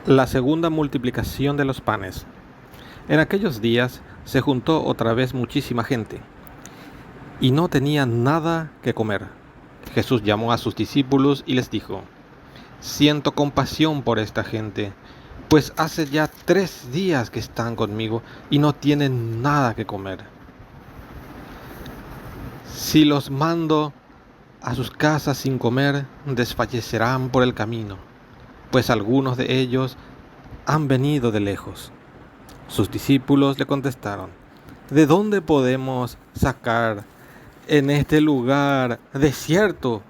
La segunda multiplicación de los panes. En aquellos días se juntó otra vez muchísima gente, y no tenían nada que comer. Jesús llamó a sus discípulos y les dijo: Siento compasión por esta gente, pues hace ya 3 días que están conmigo y no tienen nada que comer. Si los mando a sus casas sin comer, desfallecerán por el camino, pues algunos de ellos han venido de lejos. Sus discípulos le contestaron: ¿De dónde podemos sacar en este lugar desierto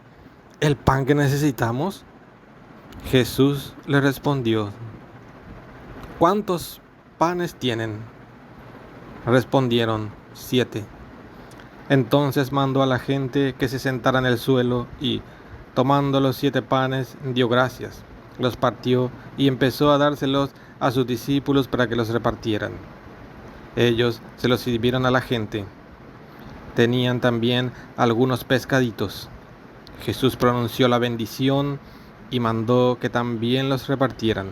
el pan que necesitamos? Jesús le respondió: ¿Cuántos panes tienen? Respondieron: 7. Entonces mandó a la gente que se sentara en el suelo y, tomando los 7 panes, dio gracias, los partió y empezó a dárselos a sus discípulos para que los repartieran. Ellos se los sirvieron a la gente. Tenían también algunos pescaditos. Jesús pronunció la bendición y mandó que también los repartieran.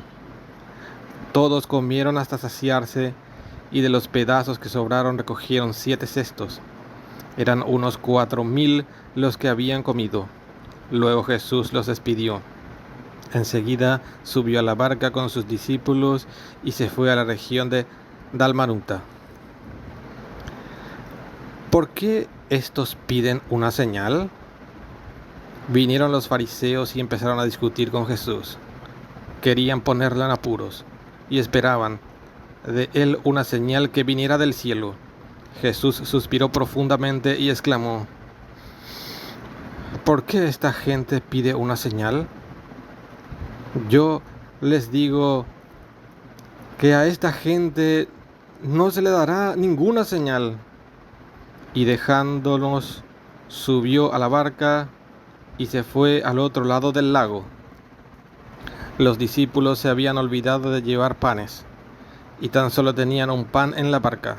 Todos comieron hasta saciarse, y de los pedazos que sobraron recogieron 7 cestos. Eran unos 4,000 los que habían comido. Luego Jesús los despidió. Enseguida subió a la barca con sus discípulos y se fue a la región de Dalmanuta. ¿Por qué estos piden una señal? Vinieron los fariseos y empezaron a discutir con Jesús. Querían ponerle en apuros y esperaban de él una señal que viniera del cielo. Jesús suspiró profundamente y exclamó: ¿Por qué esta gente pide una señal? Yo les digo que a esta gente no se le dará ninguna señal. Y dejándonos, subió a la barca y se fue al otro lado del lago. Los discípulos se habían olvidado de llevar panes, y tan solo tenían un pan en la barca.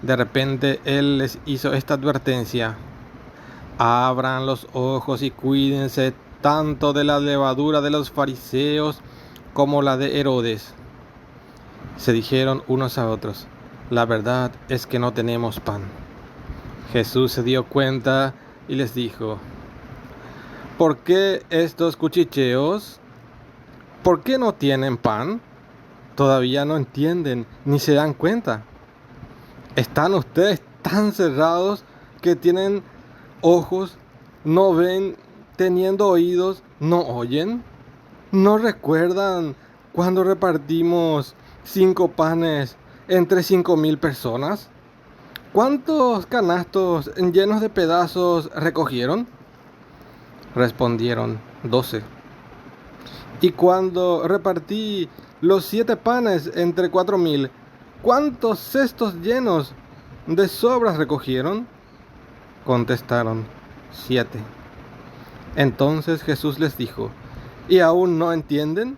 De repente él les hizo esta advertencia: abran los ojos y cuídense tanto de la levadura de los fariseos como la de Herodes. Se dijeron unos a otros: la verdad es que no tenemos pan. Jesús se dio cuenta y les dijo: ¿por qué estos cuchicheos? ¿Por qué no tienen pan? Todavía no entienden ni se dan cuenta. ¿Están ustedes tan cerrados que tienen ojos, no ven, teniendo oídos, no oyen? ¿No recuerdan cuando repartimos 5 panes entre 5,000 personas? ¿Cuántos canastos llenos de pedazos recogieron? Respondieron: 12. Y cuando repartí los 7 panes entre 4,000, ¿cuántos cestos llenos de sobras recogieron? Contestaron: 7. Entonces Jesús les dijo: ¿y aún no entienden?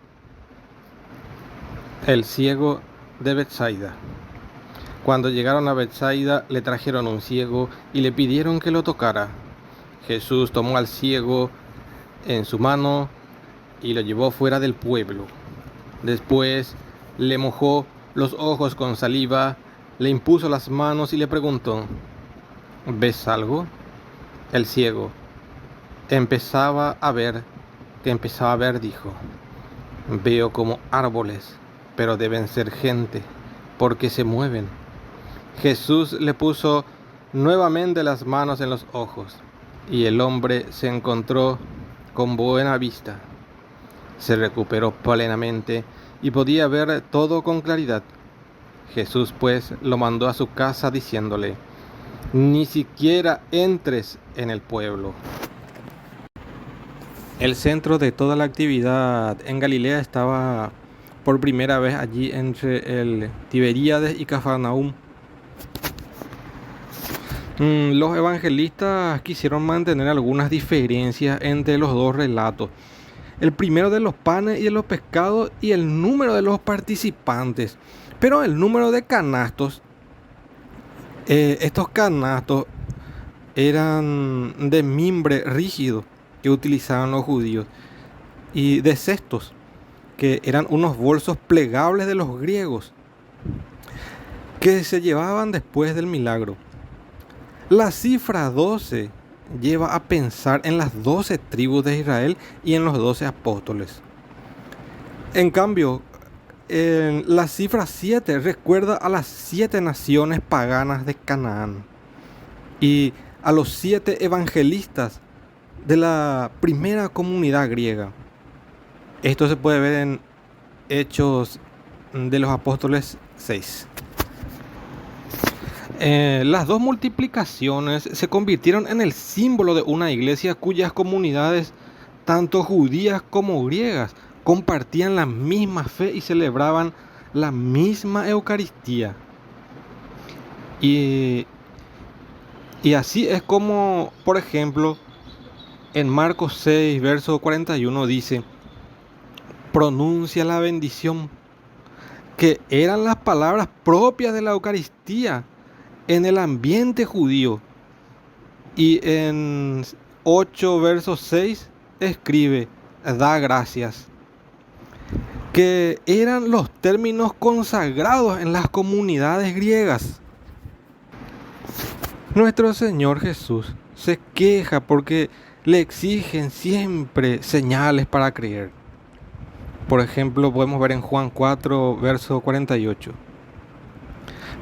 El ciego de Betsaida. Cuando llegaron a Betsaida, le trajeron un ciego y le pidieron que lo tocara. Jesús tomó al ciego en su mano y lo llevó fuera del pueblo. Después le mojó los ojos con saliva, le impuso las manos y le preguntó: ¿ves algo? El ciego empezaba a ver, dijo: veo como árboles, pero deben ser gente, porque se mueven. Jesús le puso nuevamente las manos en los ojos, y el hombre se encontró con buena vista. Se recuperó plenamente y podía ver todo con claridad. Jesús pues lo mandó a su casa diciéndole: ni siquiera entres en el pueblo. El centro de toda la actividad en Galilea estaba por primera vez allí entre el Tiberíades y Cafarnaúm. Los evangelistas quisieron mantener algunas diferencias entre los dos relatos. El primero de los panes y de los pescados y el número de los participantes. Pero el número de canastos, estos canastos eran de mimbre rígido que utilizaban los judíos, y de cestos que eran unos bolsos plegables de los griegos que se llevaban después del milagro. La cifra 12 lleva a pensar en las 12 tribus de Israel y en los 12 apóstoles. En cambio, la cifra 7 recuerda a las 7 naciones paganas de Canaán y a los 7 evangelistas de la primera comunidad griega. Esto se puede ver en Hechos de los Apóstoles 6. Las dos multiplicaciones se convirtieron en el símbolo de una iglesia cuyas comunidades, tanto judías como griegas, compartían la misma fe y celebraban la misma Eucaristía. Y así es como, por ejemplo, en Marcos 6, verso 41 dice: pronuncia la bendición, que eran las palabras propias de la Eucaristía en el ambiente judío. Y en 8, verso 6 escribe: da gracias, que eran los términos consagrados en las comunidades griegas. Nuestro Señor Jesús se queja porque le exigen siempre señales para creer. Por ejemplo, podemos ver en Juan 4, verso 48.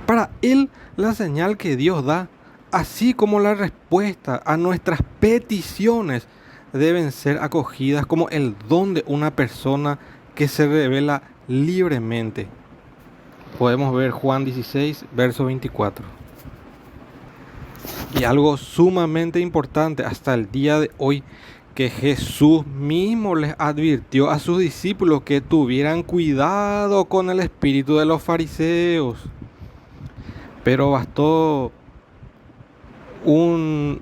Para Él, la señal que Dios da, así como la respuesta a nuestras peticiones, deben ser acogidas como el don de una persona que se revela libremente. Podemos ver Juan 16, verso 24. Y algo sumamente importante hasta el día de hoy, que Jesús mismo les advirtió a sus discípulos que tuvieran cuidado con el espíritu de los fariseos. Pero bastó un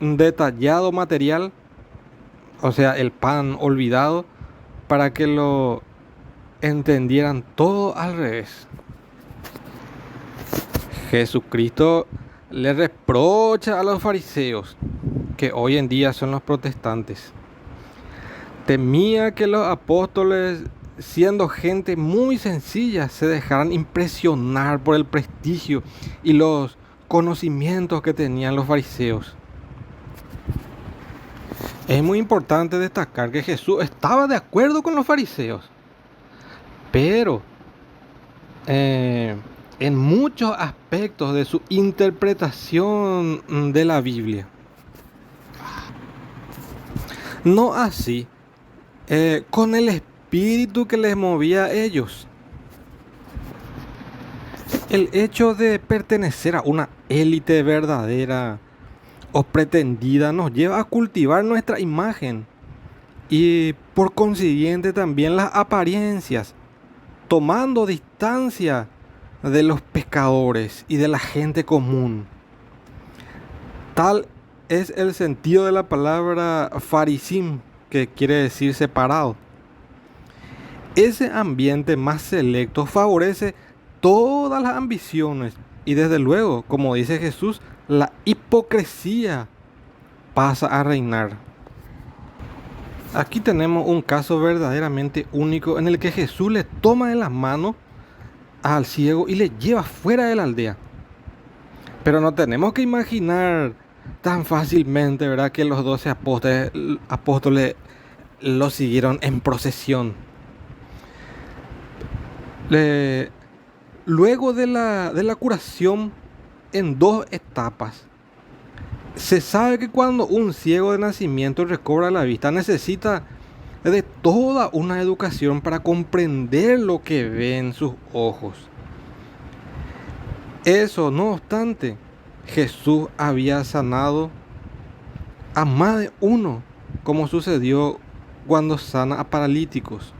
detallado material, o sea, el pan olvidado, para que lo entendieran todo al revés. Jesucristo le reprocha a los fariseos, que hoy en día son los protestantes. Temía que los apóstoles, siendo gente muy sencilla, se dejaran impresionar por el prestigio y los conocimientos que tenían los fariseos. Es muy importante destacar que Jesús estaba de acuerdo con los fariseos, pero en muchos aspectos de su interpretación de la Biblia. No así con el espíritu que les movía a ellos. El hecho de pertenecer a una élite verdadera o pretendida nos lleva a cultivar nuestra imagen y por consiguiente también las apariencias, tomando distancia de los pecadores y de la gente común. Tal es el sentido de la palabra farisim, que quiere decir separado. Ese ambiente más selecto favorece todas las ambiciones y desde luego, como dice Jesús, la hipocresía pasa a reinar. Aquí tenemos un caso verdaderamente único en el que Jesús le toma de la mano al ciego y le lleva fuera de la aldea. Pero no tenemos que imaginar tan fácilmente, ¿verdad?, que los 12 apóstoles lo siguieron en procesión. Luego de la curación en 2 etapas, se sabe que cuando un ciego de nacimiento recobra la vista, necesita de toda una educación para comprender lo que ve en sus ojos. Eso, no obstante, Jesús había sanado a más de uno, como sucedió cuando sana a paralíticos.